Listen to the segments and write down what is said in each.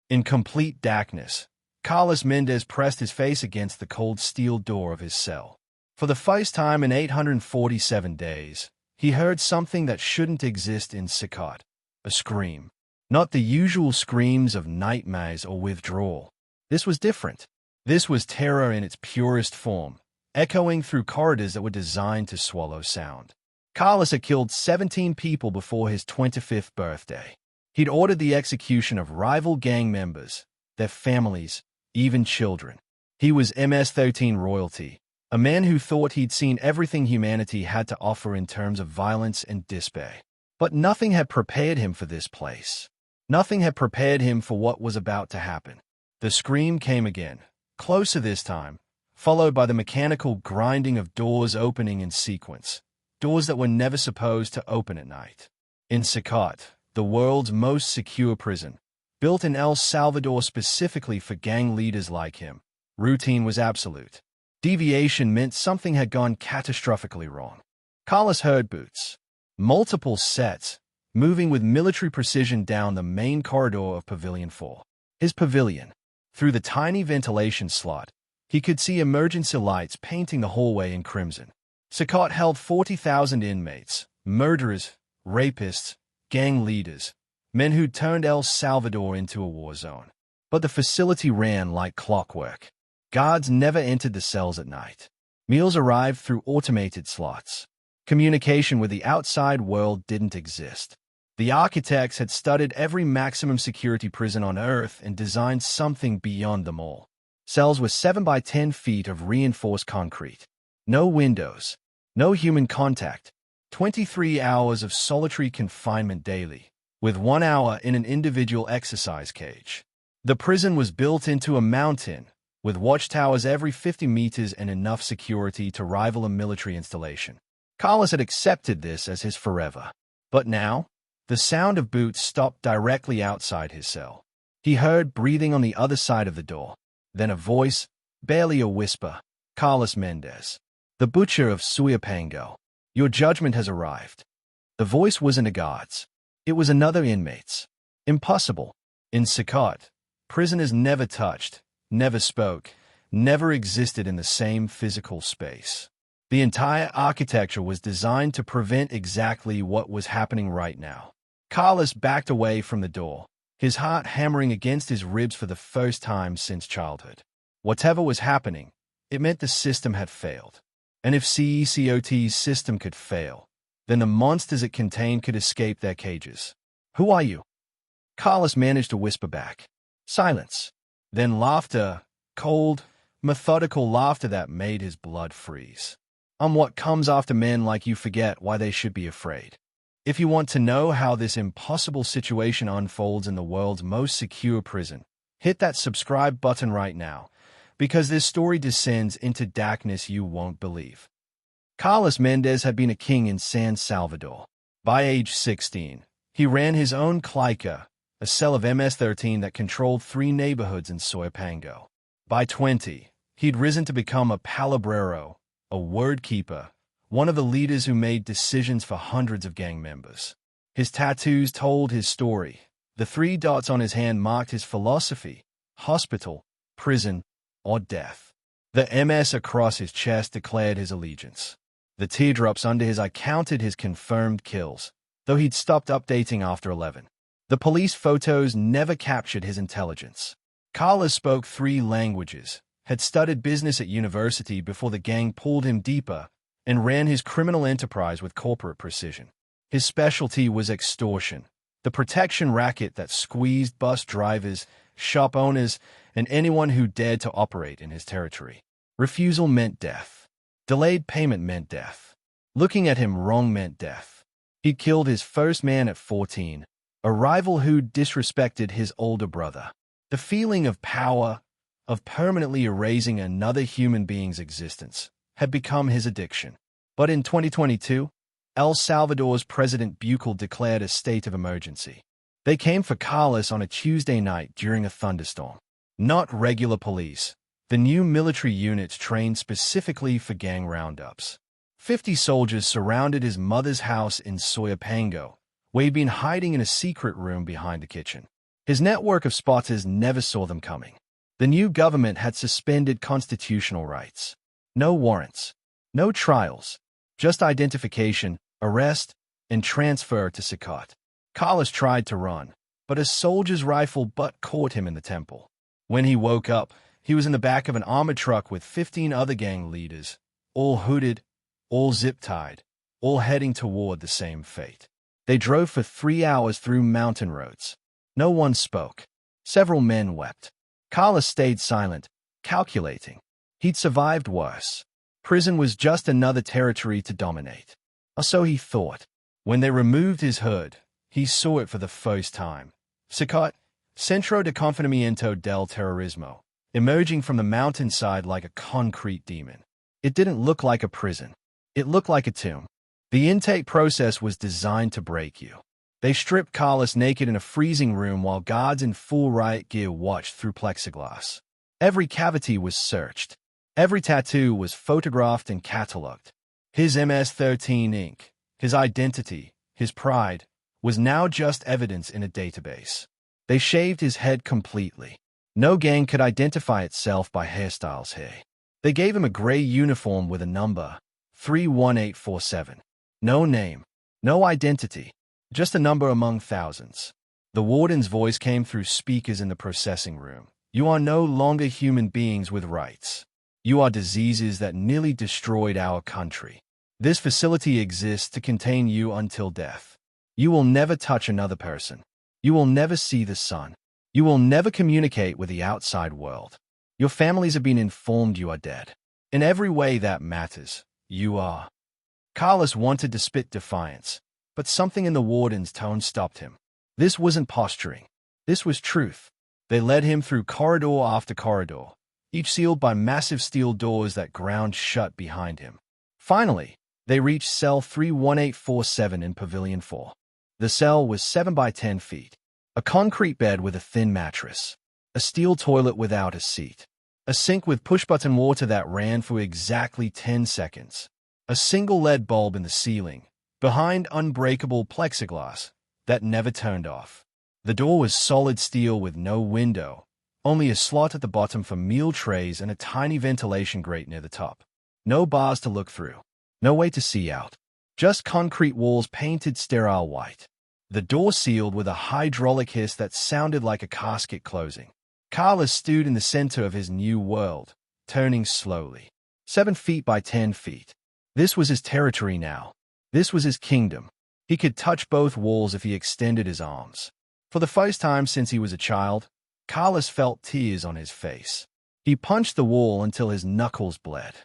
In complete darkness, Carlos Mendez pressed his face against the cold steel door of his cell. For the first time in 847 days, he heard something that shouldn't exist in CECOT, a scream. Not the usual screams of nightmares or withdrawal. This was different. This was terror in its purest form, echoing through corridors that were designed to swallow sound. Carlos had killed 17 people before his 25th birthday. He'd ordered the execution of rival gang members, their families, even children. He was MS-13 royalty, a man who thought he'd seen everything humanity had to offer in terms of violence and despair. But nothing had prepared him for this place. Nothing had prepared him for what was about to happen. The scream came again, closer this time, followed by the mechanical grinding of doors opening in sequence, doors that were never supposed to open at night. In CECOT, the world's most secure prison, built in El Salvador specifically for gang leaders like him, routine was absolute. Deviation meant something had gone catastrophically wrong. Carlos heard boots, multiple sets, moving with military precision down the main corridor of Pavilion 4. His pavilion. Through the tiny ventilation slot, he could see emergency lights painting the hallway in crimson. CECOT held 40,000 inmates, murderers, rapists, gang leaders, men who'd turned El Salvador into a war zone. But the facility ran like clockwork. Guards never entered the cells at night. Meals arrived through automated slots. Communication with the outside world didn't exist. The architects had studied every maximum security prison on Earth and designed something beyond them all. Cells were 7 by 10 feet of reinforced concrete. No windows, no human contact, 23 hours of solitary confinement daily, with 1 hour in an individual exercise cage. The prison was built into a mountain, with watchtowers every 50 meters and enough security to rival a military installation. Carlos had accepted this as his forever. But now, the sound of boots stopped directly outside his cell. He heard breathing on the other side of the door. Then a voice, barely a whisper. Carlos Mendez, the butcher of Soyapango. Your judgment has arrived. The voice wasn't a guard's. It was another inmate's. Impossible. In CECOT, prisoners never touched, never spoke, never existed in the same physical space. The entire architecture was designed to prevent exactly what was happening right now. Carlos backed away from the door, his heart hammering against his ribs for the first time since childhood. Whatever was happening, it meant the system had failed. And if CECOT's system could fail, then the monsters it contained could escape their cages. Who are you? Carlos managed to whisper back. Silence. Then laughter, cold, methodical laughter that made his blood freeze. I'm what comes after men like you forget why they should be afraid. If you want to know how this impossible situation unfolds in the world's most secure prison, hit that subscribe button right now, because this story descends into darkness you won't believe. Carlos Mendez had been a king in San Salvador. By age 16, he ran his own clica, a cell of MS-13 that controlled 3 neighborhoods in Soyapango. By 20, he'd risen to become a palabrero, a word keeper, one of the leaders who made decisions for hundreds of gang members. His tattoos told his story. The 3 dots on his hand marked his philosophy: hospital, prison, or death. The MS across his chest declared his allegiance. The teardrops under his eye counted his confirmed kills, though he'd stopped updating after 11. The police photos never captured his intelligence. Carlos spoke 3 languages, had studied business at university before the gang pulled him deeper, and ran his criminal enterprise with corporate precision. His specialty was extortion, the protection racket that squeezed bus drivers, shop owners, and anyone who dared to operate in his territory. Refusal meant death. Delayed payment meant death. Looking at him wrong meant death. He killed his first man at 14, a rival who disrespected his older brother. The feeling of power, of permanently erasing another human being's existence, had become his addiction. But in 2022, El Salvador's President Bukele declared a state of emergency. They came for Carlos on a Tuesday night during a thunderstorm. Not regular police, the new military units trained specifically for gang roundups. 50 soldiers surrounded his mother's house in Soyapango, where he'd been hiding in a secret room behind the kitchen. His network of spotters never saw them coming. The new government had suspended constitutional rights. No warrants, no trials, just identification, arrest, and transfer to CECOT. Carlos tried to run, but a soldier's rifle butt caught him in the temple. When he woke up, he was in the back of an armored truck with 15 other gang leaders, all hooded, all zip-tied, all heading toward the same fate. They drove for 3 hours through mountain roads. No one spoke. Several men wept. Carlos stayed silent, calculating. He'd survived worse. Prison was just another territory to dominate. Or so he thought. When they removed his hood, he saw it for the first time. CECOT, Centro de Confinamiento del Terrorismo, emerging from the mountainside like a concrete demon. It didn't look like a prison. It looked like a tomb. The intake process was designed to break you. They stripped Carlos naked in a freezing room while guards in full riot gear watched through plexiglass. Every cavity was searched. Every tattoo was photographed and catalogued. His MS-13 ink, his identity, his pride, was now just evidence in a database. They shaved his head completely. No gang could identify itself by hairstyles here. They gave him a gray uniform with a number, 31847. No name, no identity, just a number among thousands. The warden's voice came through speakers in the processing room. You are no longer human beings with rights. You are diseases that nearly destroyed our country. This facility exists to contain you until death. You will never touch another person. You will never see the sun. You will never communicate with the outside world. Your families have been informed you are dead. In every way that matters, you are. Carlos wanted to spit defiance, but something in the warden's tone stopped him. This wasn't posturing. This was truth. They led him through corridor after corridor, each sealed by massive steel doors that ground shut behind him. Finally, they reached cell 31847 in Pavilion 4. The cell was 7 by 10 feet. A concrete bed with a thin mattress. A steel toilet without a seat. A sink with push-button water that ran for exactly 10 seconds. A single LED bulb in the ceiling, behind unbreakable plexiglass, that never turned off. The door was solid steel with no window, only a slot at the bottom for meal trays and a tiny ventilation grate near the top. No bars to look through. No way to see out. Just concrete walls painted sterile white. The door sealed with a hydraulic hiss that sounded like a casket closing. Carlos stood in the center of his new world, turning slowly. 7 feet by 10 feet. This was his territory now. This was his kingdom. He could touch both walls if he extended his arms. For the first time since he was a child, Carlos felt tears on his face. He punched the wall until his knuckles bled.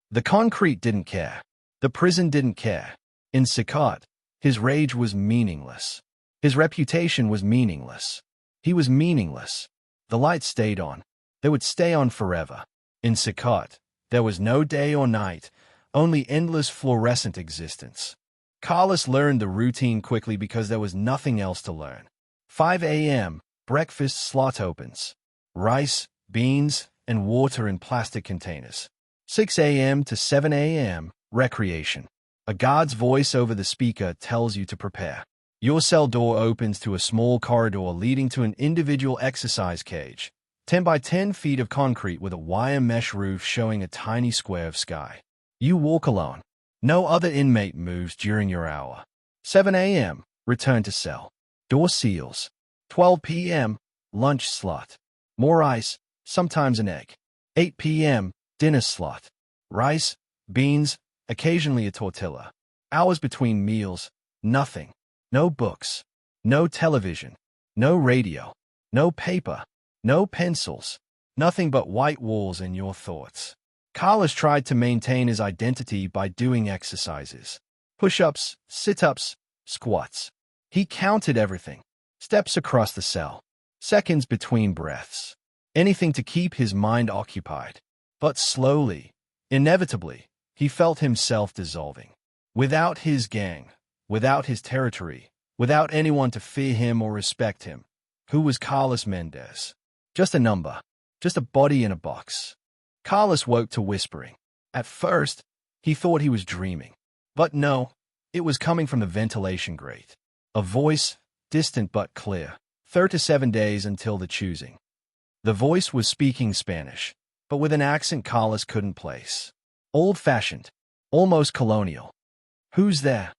The concrete didn't care. The prison didn't care. In CECOT, his rage was meaningless. His reputation was meaningless. He was meaningless. The lights stayed on. They would stay on forever. In CECOT, there was no day or night, only endless fluorescent existence. Carlos learned the routine quickly because there was nothing else to learn. 5 a.m., breakfast slot opens. Rice, beans, and water in plastic containers. 6 a.m. to 7 a.m., recreation. A guard's voice over the speaker tells you to prepare. Your cell door opens to a small corridor leading to an individual exercise cage. 10 by 10 feet of concrete with a wire mesh roof showing a tiny square of sky. You walk alone. No other inmate moves during your hour. 7 a.m., return to cell. Door seals. 12 p.m., lunch slot. More ice, sometimes an egg. 8 p.m., dinner slot. Rice, beans, occasionally a tortilla. Hours between meals, nothing. No books. No television. No radio. No paper. No pencils. Nothing but white walls and your thoughts. Carlos tried to maintain his identity by doing exercises. Push-ups, sit-ups, squats. He counted everything. Steps across the cell. Seconds between breaths. Anything to keep his mind occupied. But slowly, inevitably, he felt himself dissolving. Without his gang, without his territory, without anyone to fear him or respect him, who was Carlos Mendez? Just a number. Just a body in a box. Carlos woke to whispering. At first, he thought he was dreaming. But no, it was coming from the ventilation grate. A voice, distant but clear. 37 days until the choosing. The voice was speaking Spanish, but with an accent Carlos couldn't place. Old-fashioned, almost colonial. "Who's there?"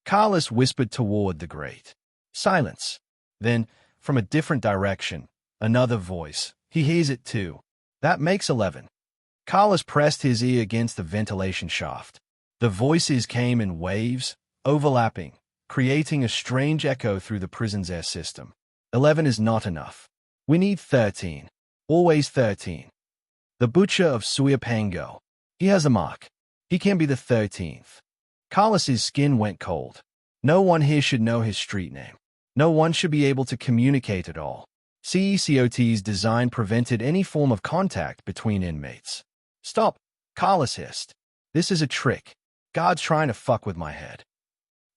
Carlos whispered toward the grate. Silence. Then, from a different direction, another voice. "He hears it too. That makes 11. Carlos pressed his ear against the ventilation shaft. The voices came in waves, overlapping, creating a strange echo through the prison's air system. 11 is not enough. We need 13. Always 13. The butcher of Suyapango. He has a mark. He can be the 13th. Carlos's skin went cold. No one here should know his street name. No one should be able to communicate at all. CECOT's design prevented any form of contact between inmates. "Stop," Carlos hissed. "This is a trick. God's trying to fuck with my head."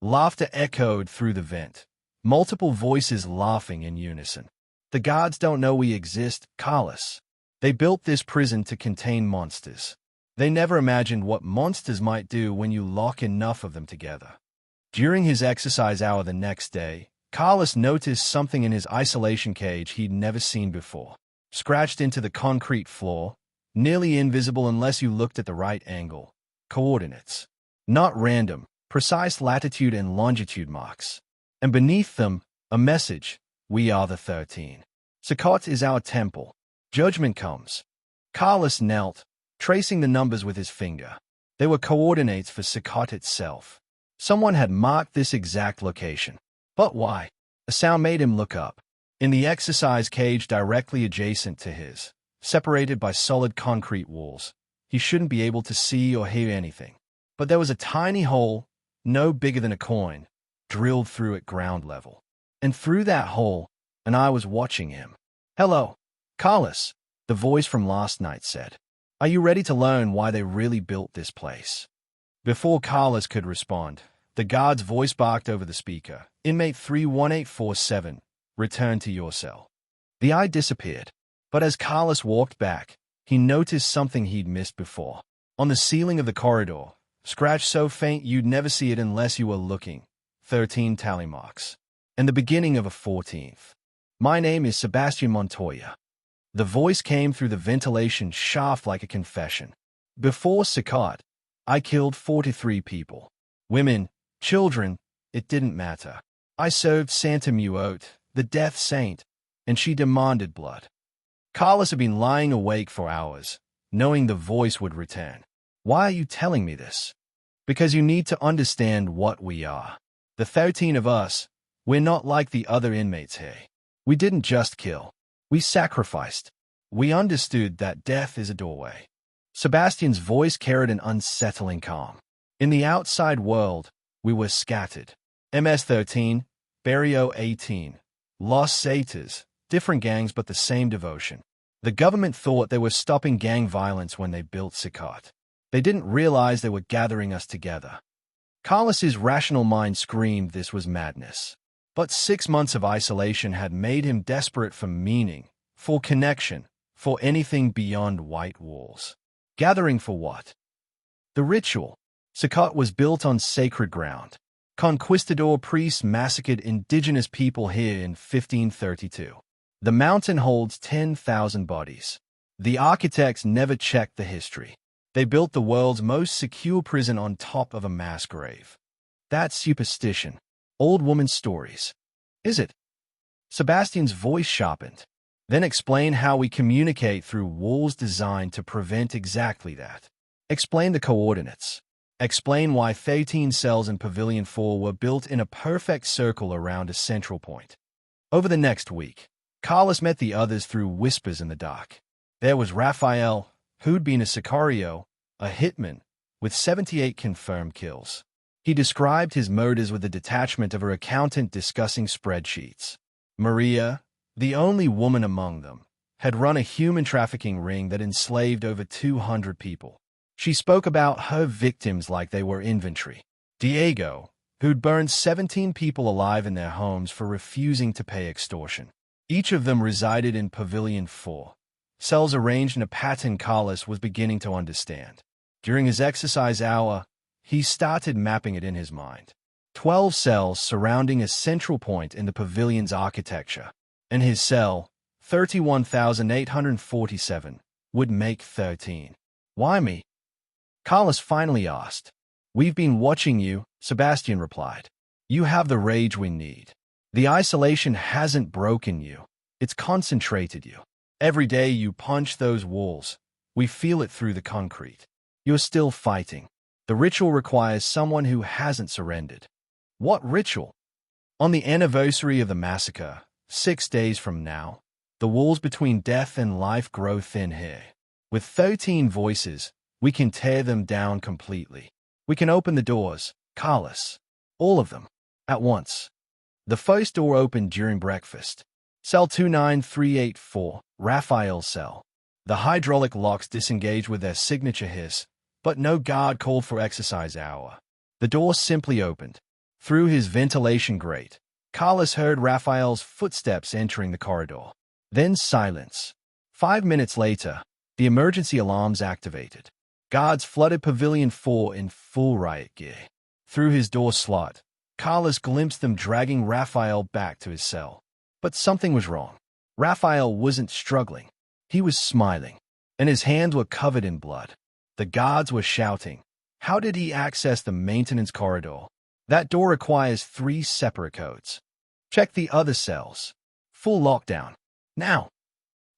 Laughter echoed through the vent. Multiple voices laughing in unison. "The gods don't know we exist, Carlos. They built this prison to contain monsters. They never imagined what monsters might do when you lock enough of them together." During his exercise hour the next day, Carlos noticed something in his isolation cage he'd never seen before. Scratched into the concrete floor, nearly invisible unless you looked at the right angle. Coordinates. Not random, precise latitude and longitude marks. And beneath them, a message: "We are the 13. CECOT is our temple. Judgment comes." Carlos knelt, tracing the numbers with his finger. They were coordinates for CECOT itself. Someone had marked this exact location. But why? A sound made him look up. In the exercise cage directly adjacent to his, separated by solid concrete walls, he shouldn't be able to see or hear anything. But there was a tiny hole, no bigger than a coin, drilled through at ground level. And through that hole, an eye was watching him. "Hello, Carlos," the voice from last night said. "Are you ready to learn why they really built this place?" Before Carlos could respond, the guard's voice barked over the speaker. "Inmate 31847, return to your cell." The eye disappeared, but as Carlos walked back, he noticed something he'd missed before. On the ceiling of the corridor, scratched so faint you'd never see it unless you were looking, 13 tally marks. And the beginning of a 14th. "My name is Sebastian Montoya." The voice came through the ventilation shaft like a confession. "Before CECOT, I killed 43 people. Women, children, it didn't matter. I served Santa Muote, the death saint, and she demanded blood." Carlos had been lying awake for hours, knowing the voice would return. "Why are you telling me this?" "Because you need to understand what we are. The 13 of us, we're not like the other inmates here. We didn't just kill. We sacrificed. We understood that death is a doorway." Sebastian's voice carried an unsettling calm. "In the outside world, we were scattered. MS-13, Barrio 18, Los Zetas, different gangs but the same devotion. The government thought they were stopping gang violence when they built CECOT. They didn't realize they were gathering us together." Carlos's rational mind screamed this was madness. But 6 months of isolation had made him desperate for meaning, for connection, for anything beyond white walls. Gathering for what? The ritual. CECOT was built on sacred ground. Conquistador priests massacred indigenous people here in 1532. The mountain holds 10,000 bodies. The architects never checked the history. They built the world's most secure prison on top of a mass grave. That's superstition. Old woman's stories. Is it? Sebastian's voice sharpened. Then explain how we communicate through walls designed to prevent exactly that. Explain the coordinates. Explain why 13 cells in Pavilion 4 were built in a perfect circle around a central point. Over the next week, Carlos met the others through whispers in the dark. There was Rafael, who'd been a sicario, a hitman, with 78 confirmed kills. He described his murders with the detachment of her accountant discussing spreadsheets. Maria, the only woman among them, had run a human trafficking ring that enslaved over 200 people. She spoke about her victims like they were inventory. Diego, who'd burned 17 people alive in their homes for refusing to pay extortion. Each of them resided in Pavilion 4, cells arranged in a pattern Carlos was beginning to understand. During his exercise hour, he started mapping it in his mind. 12 cells surrounding a central point in the pavilion's architecture. and his cell, 31,847, would make 13. Why me? Carlos finally asked. We've been watching you, Sebastian replied. You have the rage we need. The isolation hasn't broken you. It's concentrated you. Every day you punch those walls. We feel it through the concrete. You're still fighting. The ritual requires someone who hasn't surrendered. What ritual? On the anniversary of the massacre, 6 days from now, the walls between death and life grow thin here. With 13 voices, we can tear them down completely. We can open the doors, Carlos. All of them. At once. The first door opened during breakfast. Cell 29384, Raphael's cell. The hydraulic locks disengaged with their signature hiss, but no guard called for exercise hour. The door simply opened. Through his ventilation grate, Carlos heard Raphael's footsteps entering the corridor. Then silence. 5 minutes later, the emergency alarms activated. Guards flooded Pavilion 4 in full riot gear. Through his door slot, Carlos glimpsed them dragging Raphael back to his cell. But something was wrong. Raphael wasn't struggling. He was smiling, and his hands were covered in blood. The guards were shouting. How did he access the maintenance corridor? That door requires 3 separate codes. Check the other cells. Full lockdown. Now.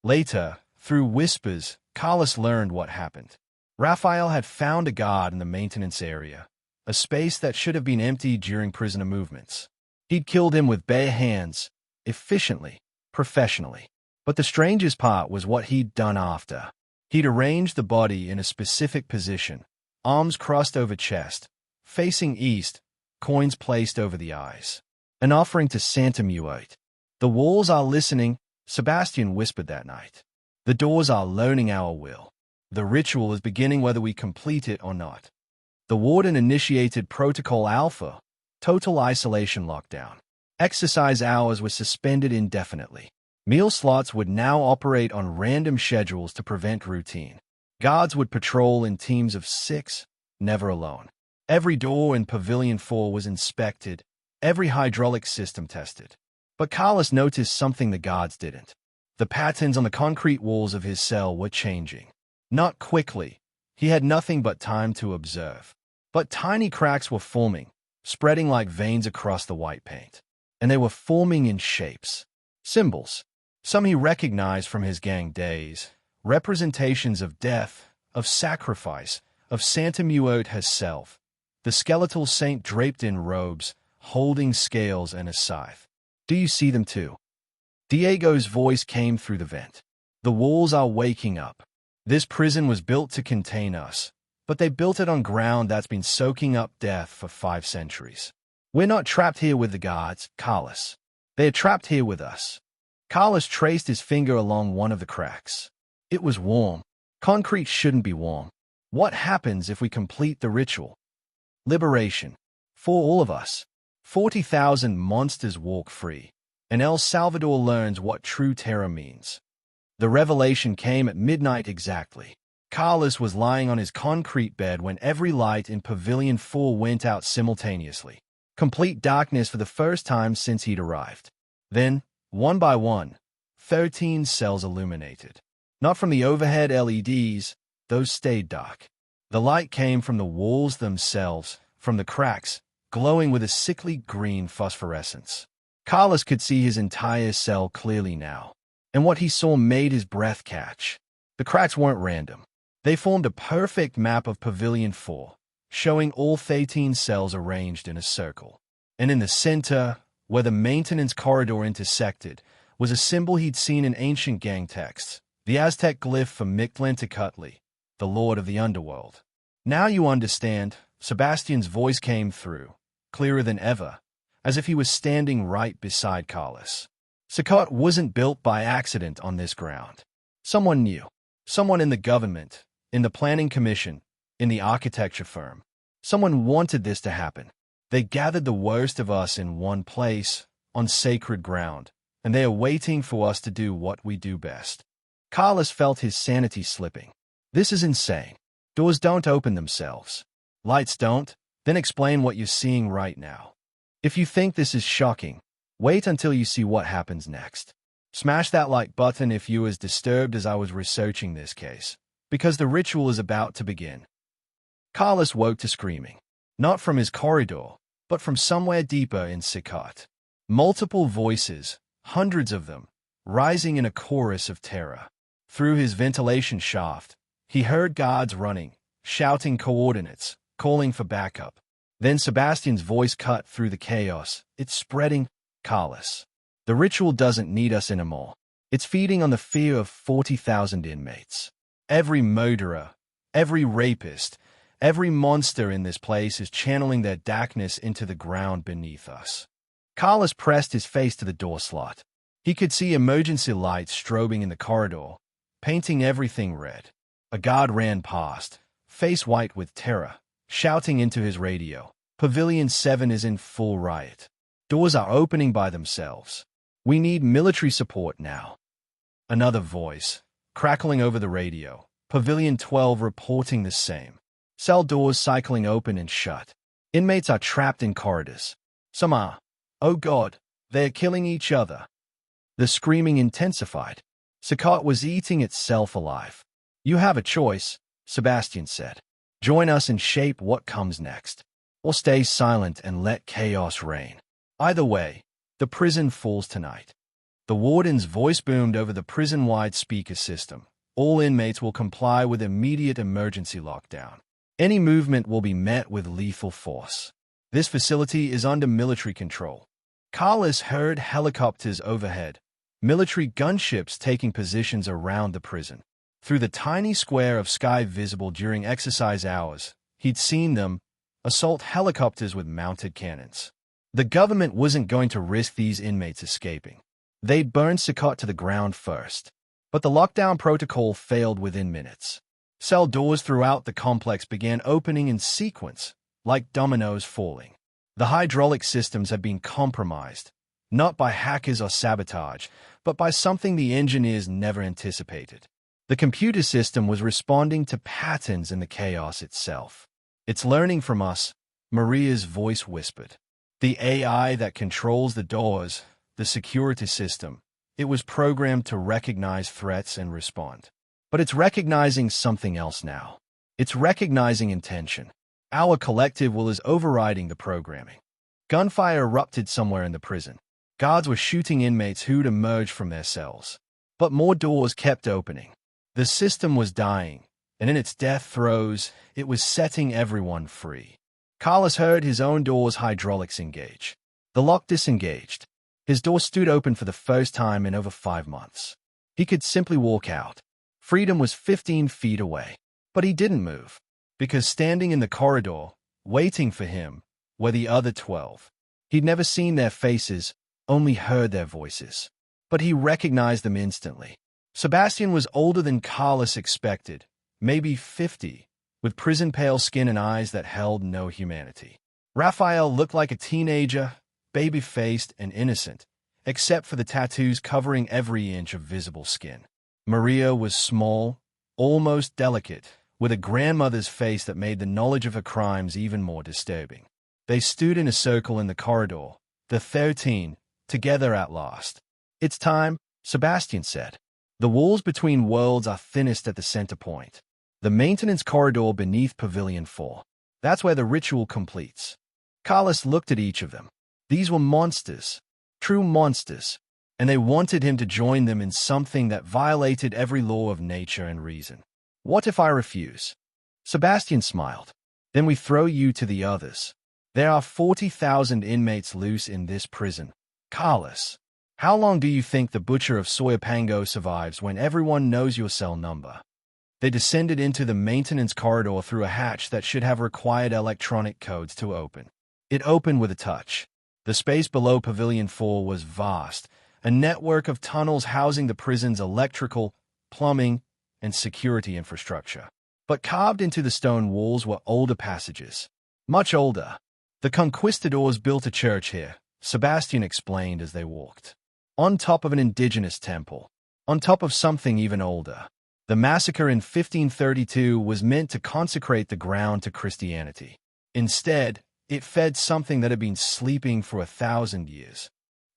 Later, through whispers, Carlos learned what happened. Raphael had found a guard in the maintenance area, a space that should have been empty during prisoner movements. He'd killed him with bare hands, efficiently, professionally. But the strangest part was what he'd done after. He'd arranged the body in a specific position, arms crossed over chest, facing east, coins placed over the eyes. An offering to Centro. The walls are listening, Sebastian whispered that night. The doors are learning our will. The ritual is beginning whether we complete it or not. The warden initiated Protocol Alpha, total isolation lockdown. Exercise hours were suspended indefinitely. Meal slots would now operate on random schedules to prevent routine. Guards would patrol in teams of 6, never alone. Every door in Pavilion 4 was inspected, every hydraulic system tested. But Carlos noticed something the guards didn't. The patterns on the concrete walls of his cell were changing. Not quickly. He had nothing but time to observe. But tiny cracks were forming, spreading like veins across the white paint. And they were forming in shapes. Symbols. Some he recognized from his gang days. Representations of death, of sacrifice, of Santa Muerte herself. The skeletal saint draped in robes, holding scales and a scythe. Do you see them too? Diego's voice came through the vent. The walls are waking up. This prison was built to contain us, but they built it on ground that's been soaking up death for 5 centuries. We're not trapped here with the guards, Carlos. They're trapped here with us. Carlos traced his finger along one of the cracks. It was warm. Concrete shouldn't be warm. What happens if we complete the ritual? Liberation. For all of us. 40,000 monsters walk free, and El Salvador learns what true terror means. The revelation came at midnight exactly. Carlos was lying on his concrete bed when every light in Pavilion 4 went out simultaneously. Complete darkness for the first time since he'd arrived. Then, one by one, 13 cells illuminated. Not from the overhead LEDs, those stayed dark. The light came from the walls themselves, from the cracks, glowing with a sickly green phosphorescence. Carlos could see his entire cell clearly now, and what he saw made his breath catch. The cracks weren't random. They formed a perfect map of Pavilion 4, showing all 13 cells arranged in a circle. And in the center, where the maintenance corridor intersected, was a symbol he'd seen in ancient gang texts, the Aztec glyph for Mictlantecutli, the lord of the underworld. Now you understand, Sebastian's voice came through, clearer than ever, as if he was standing right beside Carlos. CECOT wasn't built by accident on this ground. Someone knew. Someone in the government, in the planning commission, in the architecture firm. Someone wanted this to happen. They gathered the worst of us in one place, on sacred ground, and they are waiting for us to do what we do best. Carlos felt his sanity slipping. This is insane. Doors don't open themselves. Lights don't. Then explain what you're seeing right now. If you think this is shocking, wait until you see what happens next. Smash that like button if you were as disturbed as I was researching this case, because the ritual is about to begin. Carlos woke to screaming, not from his corridor, but from somewhere deeper in CECOT. Multiple voices, hundreds of them, rising in a chorus of terror. Through his ventilation shaft, he heard guards running, shouting coordinates, calling for backup. Then Sebastian's voice cut through the chaos. It's spreading, Carlos. The ritual doesn't need us anymore. It's feeding on the fear of 40,000 inmates. Every murderer, every rapist, every monster in this place is channeling their darkness into the ground beneath us. Carlos pressed his face to the door slot. He could see emergency lights strobing in the corridor, painting everything red. A guard ran past, face white with terror, shouting into his radio. Pavilion 7 is in full riot. Doors are opening by themselves. We need military support now. Another voice, crackling over the radio. Pavilion 12 reporting the same. Cell doors cycling open and shut. Inmates are trapped in corridors. Some are. Oh God, they are killing each other. The screaming intensified. CECOT was eating itself alive. You have a choice, Sebastian said. Join us and shape what comes next. Or stay silent and let chaos reign. Either way, the prison falls tonight. The warden's voice boomed over the prison-wide speaker system. All inmates will comply with immediate emergency lockdown. Any movement will be met with lethal force. This facility is under military control. Carlos heard helicopters overhead, military gunships taking positions around the prison. Through the tiny square of sky visible during exercise hours, he'd seen them, assault helicopters with mounted cannons. The government wasn't going to risk these inmates escaping. They'd burn CECOT to the ground first. But the lockdown protocol failed within minutes. Cell doors throughout the complex began opening in sequence, like dominoes falling. The hydraulic systems had been compromised, not by hackers or sabotage, but by something the engineers never anticipated. The computer system was responding to patterns in the chaos itself. It's learning from us, Maria's voice whispered. The AI that controls the doors, the security system, it was programmed to recognize threats and respond. But it's recognizing something else now. It's recognizing intention. Our collective will is overriding the programming. Gunfire erupted somewhere in the prison. Guards were shooting inmates who'd emerged from their cells. But more doors kept opening. The system was dying, and in its death throes, it was setting everyone free. Carlos heard his own door's hydraulics engage. The lock disengaged. His door stood open for the first time in over 5 months. He could simply walk out. Freedom was 15 feet away. But he didn't move, because standing in the corridor, waiting for him, were the other 12. He'd never seen their faces, only heard their voices. But he recognized them instantly. Sebastian was older than Carlos expected, maybe 50, with prison-pale skin and eyes that held no humanity. Raphael looked like a teenager, baby-faced and innocent, except for the tattoos covering every inch of visible skin. Maria was small, almost delicate, with a grandmother's face that made the knowledge of her crimes even more disturbing. They stood in a circle in the corridor, the 13, together at last. It's time, Sebastian said. The walls between worlds are thinnest at the center point. The maintenance corridor beneath Pavilion 4. That's where the ritual completes. Carlos looked at each of them. These were monsters, true monsters, and they wanted him to join them in something that violated every law of nature and reason. What if I refuse? Sebastian smiled. Then we throw you to the others. There are 40,000 inmates loose in this prison. Carlos, how long do you think the butcher of Soyapango survives when everyone knows your cell number? They descended into the maintenance corridor through a hatch that should have required electronic codes to open. It opened with a touch. The space below Pavilion 4 was vast, a network of tunnels housing the prison's electrical, plumbing, and security infrastructure. But carved into the stone walls were older passages. Much older. The conquistadors built a church here, Sebastian explained as they walked. On top of an indigenous temple. On top of something even older. The massacre in 1532 was meant to consecrate the ground to Christianity. Instead, it fed something that had been sleeping for 1,000 years.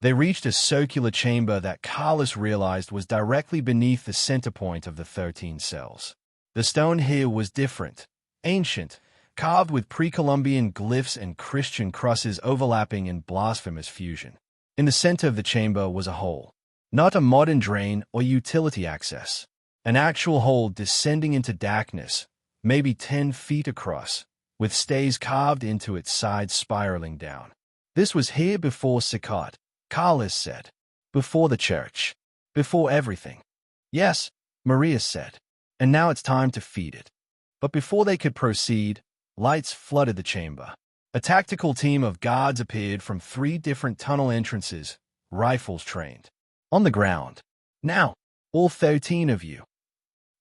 They reached a circular chamber that Carlos realized was directly beneath the center point of the 13 cells. The stone here was different, ancient, carved with pre-Columbian glyphs and Christian crosses overlapping in blasphemous fusion. In the center of the chamber was a hole, not a modern drain or utility access. An actual hole descending into darkness, maybe 10 feet across, with stays carved into its sides spiraling down. This was here before CECOT, Carlos said. Before the church. Before everything. Yes, Maria said. And now it's time to feed it. But before they could proceed, lights flooded the chamber. A tactical team of guards appeared from 3 different tunnel entrances, rifles trained. On the ground. Now, all 13 of you.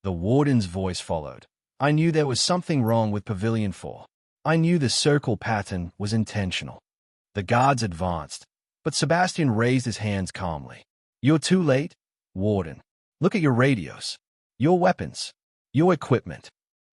The warden's voice followed. I knew there was something wrong with Pavilion 4. I knew the circle pattern was intentional. The guards advanced, but Sebastian raised his hands calmly. You're too late, Warden. Look at your radios. Your weapons. Your equipment.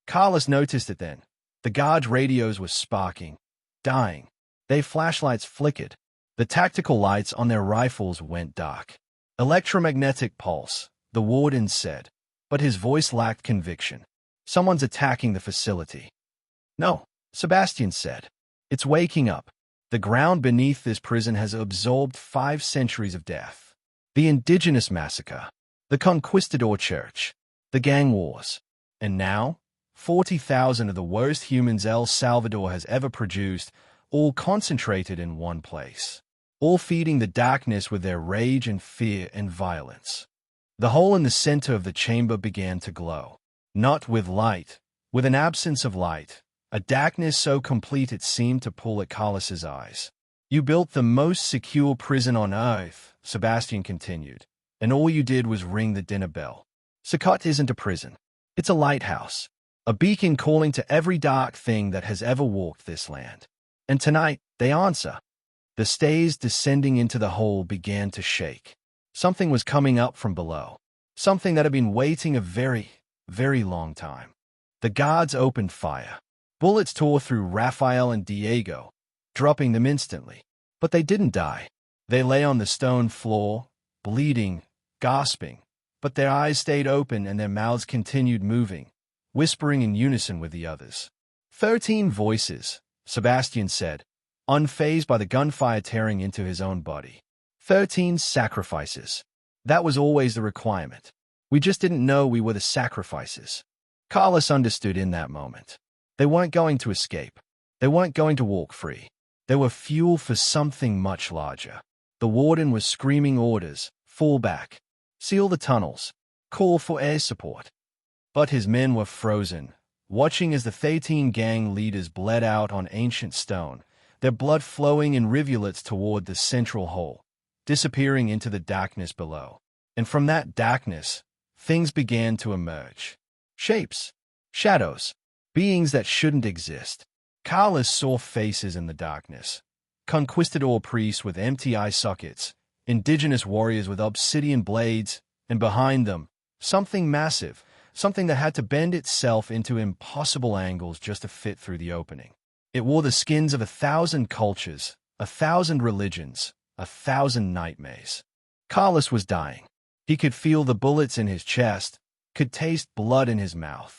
Carlos noticed it then. The guards' radios were sparking, dying. Their flashlights flickered. The tactical lights on their rifles went dark. Electromagnetic pulse, the warden said, but his voice lacked conviction. Someone's attacking the facility. No, Sebastian said. It's waking up. The ground beneath this prison has absorbed 5 centuries of death. The indigenous massacre, the conquistador church, the gang wars, and now, 40,000 of the worst humans El Salvador has ever produced, all concentrated in one place, all feeding the darkness with their rage and fear and violence. The hole in the center of the chamber began to glow, not with light, with an absence of light, a darkness so complete it seemed to pull at Carlos's eyes. You built the most secure prison on earth, Sebastian continued, and all you did was ring the dinner bell. CECOT isn't a prison. It's a lighthouse, a beacon calling to every dark thing that has ever walked this land. And tonight, they answer. The stays descending into the hole began to shake. Something was coming up from below, something that had been waiting a very, very long time. The guards opened fire. Bullets tore through Rafael and Diego, dropping them instantly. But they didn't die. They lay on the stone floor, bleeding, gasping, but their eyes stayed open and their mouths continued moving, whispering in unison with the others. 13 voices, Sebastian said, unfazed by the gunfire tearing into his own body. 13 sacrifices. That was always the requirement. We just didn't know we were the sacrifices. Carlos understood in that moment. They weren't going to escape. They weren't going to walk free. They were fuel for something much larger. The warden was screaming orders, fall back, seal the tunnels, call for air support. But his men were frozen, watching as the 13 gang leaders bled out on ancient stone, their blood flowing in rivulets toward the central hole, disappearing into the darkness below. And from that darkness, things began to emerge. Shapes, shadows, beings that shouldn't exist. Carlos saw faces in the darkness. Conquistador priests with empty eye sockets, indigenous warriors with obsidian blades, and behind them, something massive, something that had to bend itself into impossible angles just to fit through the opening. It wore the skins of 1,000 cultures, 1,000 religions, 1,000 nightmares. Carlos was dying. He could feel the bullets in his chest, could taste blood in his mouth.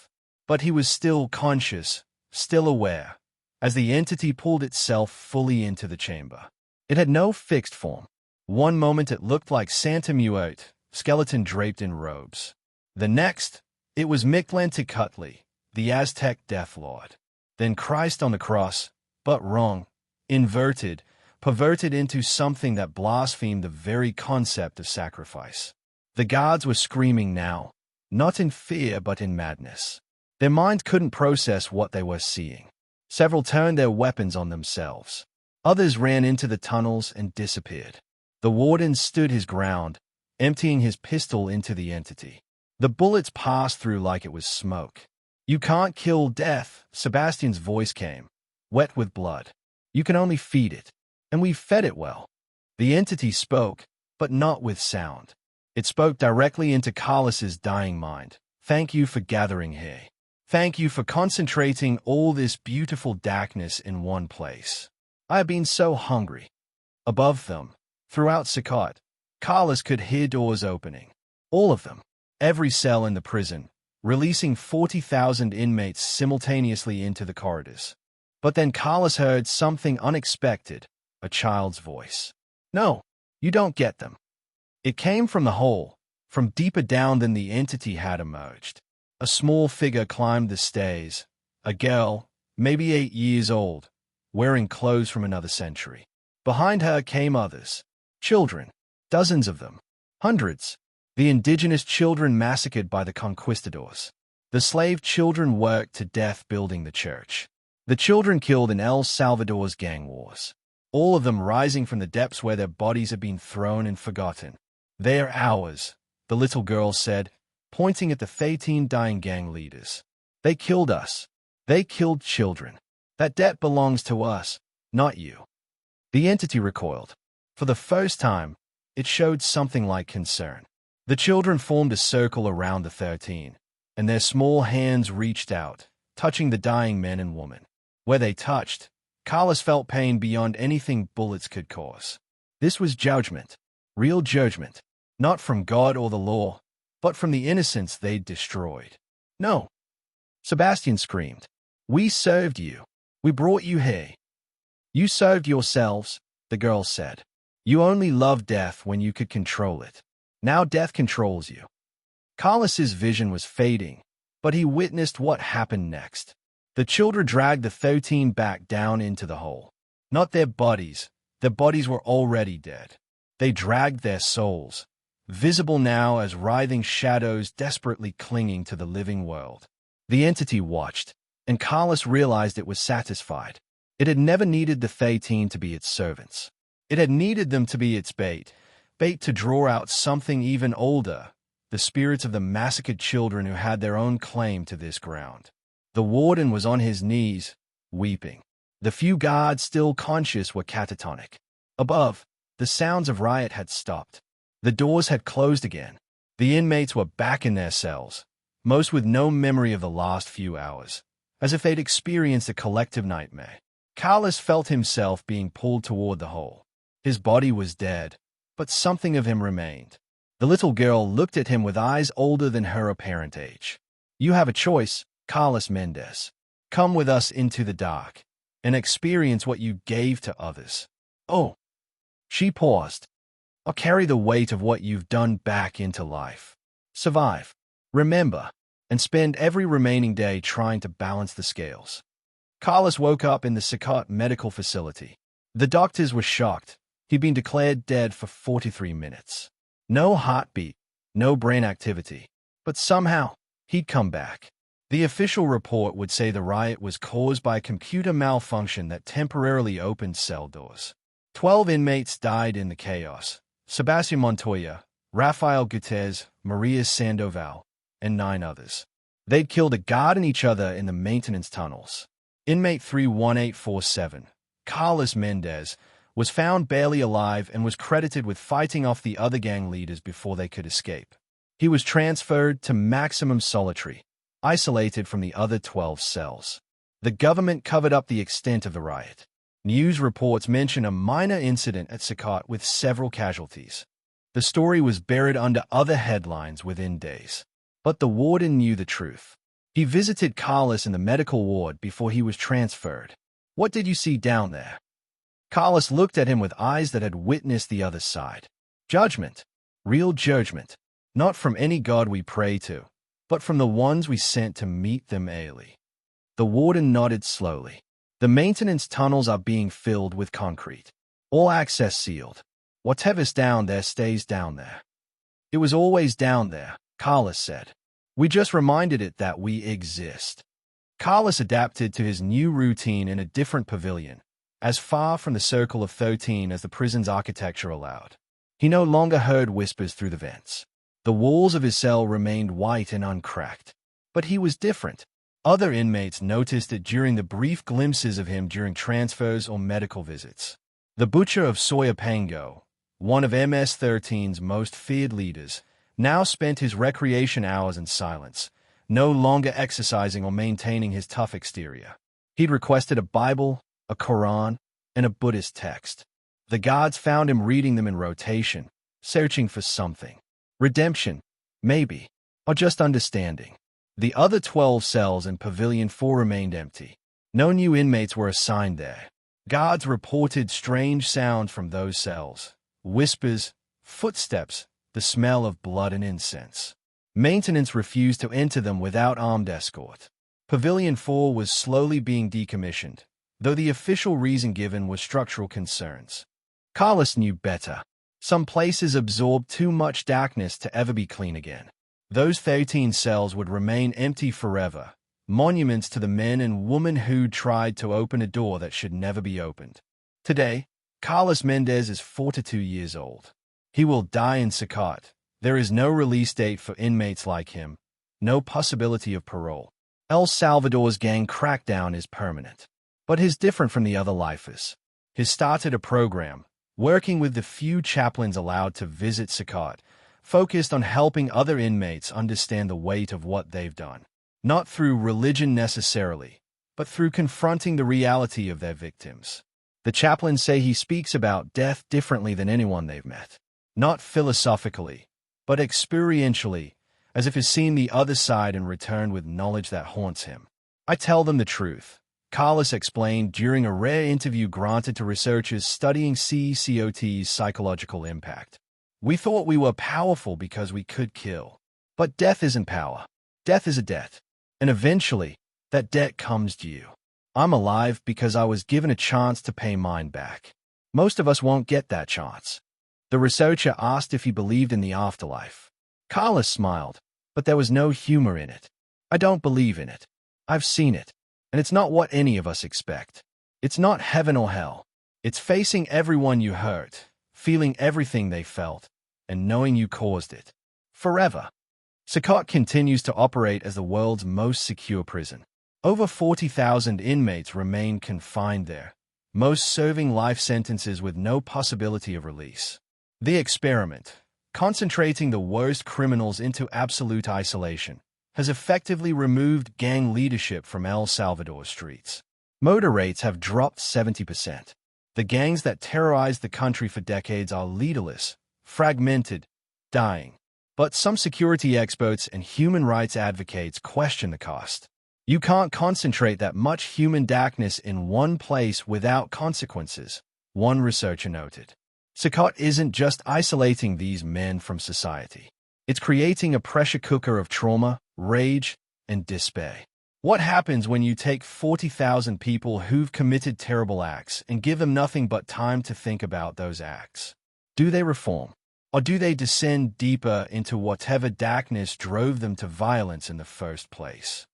But he was still conscious, still aware, as the entity pulled itself fully into the chamber. It had no fixed form. One moment it looked like Santa Muerte, skeleton draped in robes. The next, it was Mictlantecutli, the Aztec death lord. Then Christ on the cross, but wrong, inverted, perverted into something that blasphemed the very concept of sacrifice. The guards were screaming now, not in fear but in madness. Their minds couldn't process what they were seeing. Several turned their weapons on themselves. Others ran into the tunnels and disappeared. The warden stood his ground, emptying his pistol into the entity. The bullets passed through like it was smoke. You can't kill death, Sebastian's voice came, wet with blood. You can only feed it. And we fed it well. The entity spoke, but not with sound. It spoke directly into Carlos's dying mind. Thank you for gathering here. Thank you for concentrating all this beautiful darkness in one place. I have been so hungry. Above them, Throughout CECOT, Carlos could hear doors opening. All of them. Every cell in the prison, releasing 40,000 inmates simultaneously into the corridors. But then Carlos heard something unexpected, a child's voice. "No, you don't get them." It came from the hole, from deeper down than the entity had emerged. A small figure climbed the stairs, a girl, maybe 8 years old, wearing clothes from another century. Behind her came others, children, dozens of them, hundreds, the indigenous children massacred by the conquistadors. The slave children worked to death building the church. The children killed in El Salvador's gang wars. All of them rising from the depths where their bodies had been thrown and forgotten. "They're ours," the little girl said, pointing at the 13 dying gang leaders. "They killed us. They killed children. That debt belongs to us, not you." The entity recoiled. For the first time, it showed something like concern. The children formed a circle around the 13, and their small hands reached out, touching the dying men and women. Where they touched, Carlos felt pain beyond anything bullets could cause. This was judgment, real judgment, not from God or the law, but from the innocents they'd destroyed. "No," Sebastian screamed. "We served you. We brought you here." "You served yourselves," the girl said. "You only loved death when you could control it. Now death controls you." Carlos's vision was fading, but he witnessed what happened next. The children dragged the 13 back down into the hole. Not their bodies were already dead. They dragged their souls, visible now as writhing shadows desperately clinging to the living world. The entity watched, and Carlos realized it was satisfied. It had never needed the 13 to be its servants. It had needed them to be its bait to draw out something even older, the spirits of the massacred children who had their own claim to this ground. The warden was on his knees, weeping. The few guards still conscious were catatonic. Above, the sounds of riot had stopped. The doors had closed again. The inmates were back in their cells, most with no memory of the last few hours, as if they'd experienced a collective nightmare. Carlos felt himself being pulled toward the hole. His body was dead, but something of him remained. The little girl looked at him with eyes older than her apparent age. "You have a choice, Carlos Mendez. Come with us into the dark and experience what you gave to others." "Oh." She paused. "I'll carry the weight of what you've done back into life. Survive, remember, and spend every remaining day trying to balance the scales." Carlos woke up in the CECOT medical facility. The doctors were shocked. He'd been declared dead for 43 minutes. No heartbeat, no brain activity. But somehow, he'd come back. The official report would say the riot was caused by a computer malfunction that temporarily opened cell doors. 12 inmates died in the chaos. Sebastian Montoya, Rafael Gutierrez, Maria Sandoval, and 9 others. They'd killed a guard and each other in the maintenance tunnels. Inmate 31847, Carlos Mendez, was found barely alive and was credited with fighting off the other gang leaders before they could escape. He was transferred to maximum solitary, isolated from the other 12 cells. The government covered up the extent of the riot. News reports mention a minor incident at CECOT with several casualties. The story was buried under other headlines within days. But the warden knew the truth. He visited Carlos in the medical ward before he was transferred. "What did you see down there?" Carlos looked at him with eyes that had witnessed the other side. "Judgment. Real judgment. Not from any god we pray to, but from the ones we sent to meet them early." The warden nodded slowly. "The maintenance tunnels are being filled with concrete. All access sealed. Whatever's down there stays down there." "It was always down there," Carlos said. "We just reminded it that we exist." Carlos adapted to his new routine in a different pavilion, as far from the circle of 13 as the prison's architecture allowed. He no longer heard whispers through the vents. The walls of his cell remained white and uncracked. But he was different. Other inmates noticed it during the brief glimpses of him during transfers or medical visits. The butcher of Soyapango, one of MS-13's most feared leaders, now spent his recreation hours in silence, no longer exercising or maintaining his tough exterior. He'd requested a Bible, a Quran, and a Buddhist text. The guards found him reading them in rotation, searching for something. Redemption, maybe, or just understanding. The other 12 cells in Pavilion 4 remained empty. No new inmates were assigned there. Guards reported strange sounds from those cells. Whispers, footsteps, the smell of blood and incense. Maintenance refused to enter them without armed escort. Pavilion 4 was slowly being decommissioned, though the official reason given was structural concerns. Carlos knew better. Some places absorbed too much darkness to ever be clean again. Those 13 cells would remain empty forever, monuments to the men and women who tried to open a door that should never be opened. Today, Carlos Mendez is 42 years old. He will die in CECOT. There is no release date for inmates like him, no possibility of parole. El Salvador's gang crackdown is permanent. But he's different from the other lifers. He started a program, working with the few chaplains allowed to visit CECOT, focused on helping other inmates understand the weight of what they've done. Not through religion necessarily, but through confronting the reality of their victims. The chaplains say he speaks about death differently than anyone they've met. Not philosophically, but experientially, as if he's seen the other side and returned with knowledge that haunts him. I tell them the truth, Carlos explained during a rare interview granted to researchers studying CECOT's psychological impact. We thought we were powerful because we could kill. But death isn't power. Death is a debt. And eventually, that debt comes due. I'm alive because I was given a chance to pay mine back. Most of us won't get that chance. The researcher asked if he believed in the afterlife. Carlos smiled, but there was no humor in it. I don't believe in it. I've seen it, and it's not what any of us expect. It's not heaven or hell. It's facing everyone you hurt, feeling everything they felt, and knowing you caused it. Forever. CECOT continues to operate as the world's most secure prison. Over 40,000 inmates remain confined there, most serving life sentences with no possibility of release. The experiment, concentrating the worst criminals into absolute isolation, has effectively removed gang leadership from El Salvador streets. Murder rates have dropped 70%. The gangs that terrorized the country for decades are leaderless, fragmented, dying. But some security experts and human rights advocates question the cost. You can't concentrate that much human darkness in one place without consequences, one researcher noted. CECOT isn't just isolating these men from society. It's creating a pressure cooker of trauma, rage, and despair. What happens when you take 40,000 people who've committed terrible acts and give them nothing but time to think about those acts? Do they reform? Or do they descend deeper into whatever darkness drove them to violence in the first place?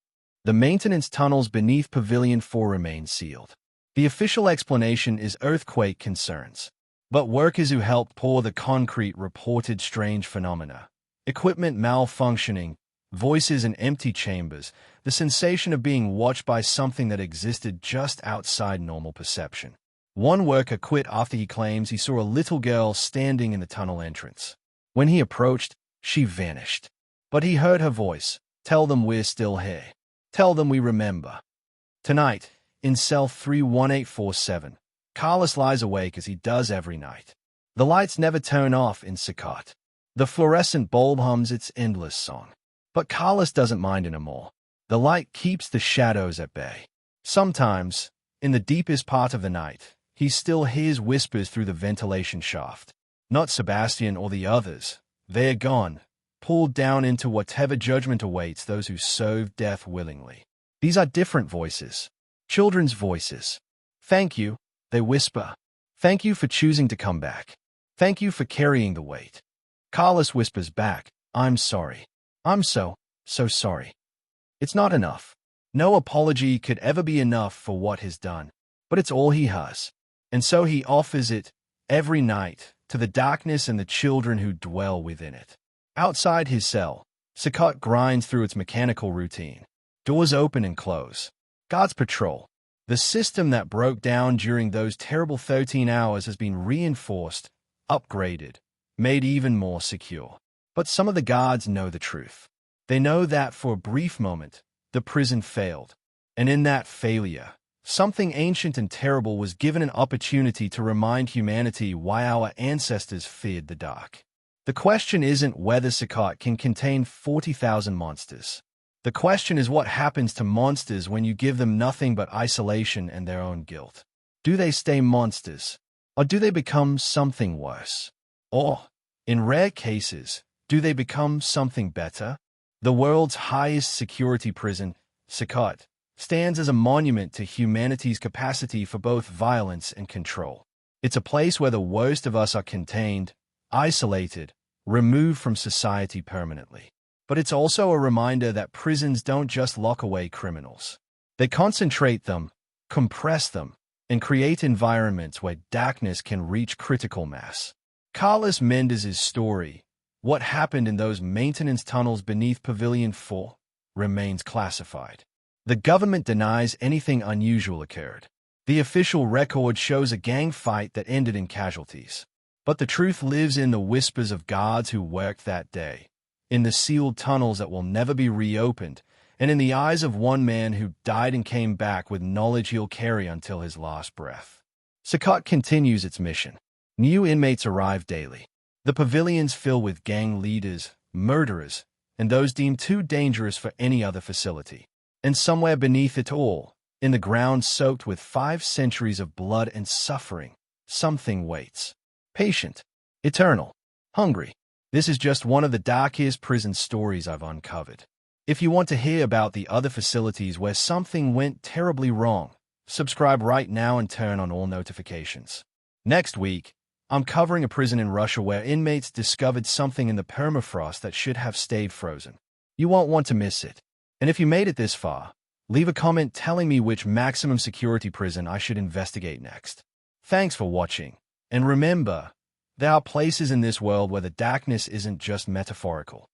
The maintenance tunnels beneath Pavilion 4 remain sealed. The official explanation is earthquake concerns. But workers who helped pour the concrete reported strange phenomena. Equipment malfunctioning, voices in empty chambers, the sensation of being watched by something that existed just outside normal perception. One worker quit after he claims he saw a little girl standing in the tunnel entrance. When he approached, she vanished. But he heard her voice, "Tell them we're still here. Tell them we remember." Tonight, in cell 31847, Carlos lies awake as he does every night. The lights never turn off in CECOT. The fluorescent bulb hums its endless song. But Carlos doesn't mind anymore. The light keeps the shadows at bay. Sometimes, in the deepest part of the night, he still hears whispers through the ventilation shaft. Not Sebastian or the others. They are gone, pulled down into whatever judgment awaits those who serve death willingly. These are different voices. Children's voices. "Thank you," they whisper. "Thank you for choosing to come back. Thank you for carrying the weight." Carlos whispers back, "I'm sorry. I'm so sorry." It's not enough. No apology could ever be enough for what he's done, but it's all he has. And so he offers it, every night, to the darkness and the children who dwell within it. Outside his cell, CECOT grinds through its mechanical routine. Doors open and close. Guards patrol. The system that broke down during those terrible 13 hours has been reinforced, upgraded, made even more secure. But some of the guards know the truth. They know that for a brief moment, the prison failed. And in that failure, something ancient and terrible was given an opportunity to remind humanity why our ancestors feared the dark. The question isn't whether CECOT can contain 40,000 monsters. The question is what happens to monsters when you give them nothing but isolation and their own guilt. Do they stay monsters? Or do they become something worse? Or, in rare cases, do they become something better? The world's highest security prison, CECOT, stands as a monument to humanity's capacity for both violence and control. It's a place where the worst of us are contained, isolated, removed from society permanently. But it's also a reminder that prisons don't just lock away criminals. They concentrate them, compress them, and create environments where darkness can reach critical mass. Carlos Mendez's story, what happened in those maintenance tunnels beneath Pavilion 4, remains classified. The government denies anything unusual occurred. The official record shows a gang fight that ended in casualties. But the truth lives in the whispers of guards who worked that day, in the sealed tunnels that will never be reopened, and in the eyes of one man who died and came back with knowledge he'll carry until his last breath. CECOT continues its mission. New inmates arrive daily. The pavilions fill with gang leaders, murderers, and those deemed too dangerous for any other facility. And somewhere beneath it all, in the ground soaked with 5 centuries of blood and suffering, something waits. Patient, eternal, hungry. This is just one of the darkest prison stories I've uncovered. If you want to hear about the other facilities where something went terribly wrong, subscribe right now and turn on all notifications. Next week, I'm covering a prison in Russia where inmates discovered something in the permafrost that should have stayed frozen. You won't want to miss it. And if you made it this far, leave a comment telling me which maximum security prison I should investigate next. Thanks for watching. And remember, there are places in this world where the darkness isn't just metaphorical.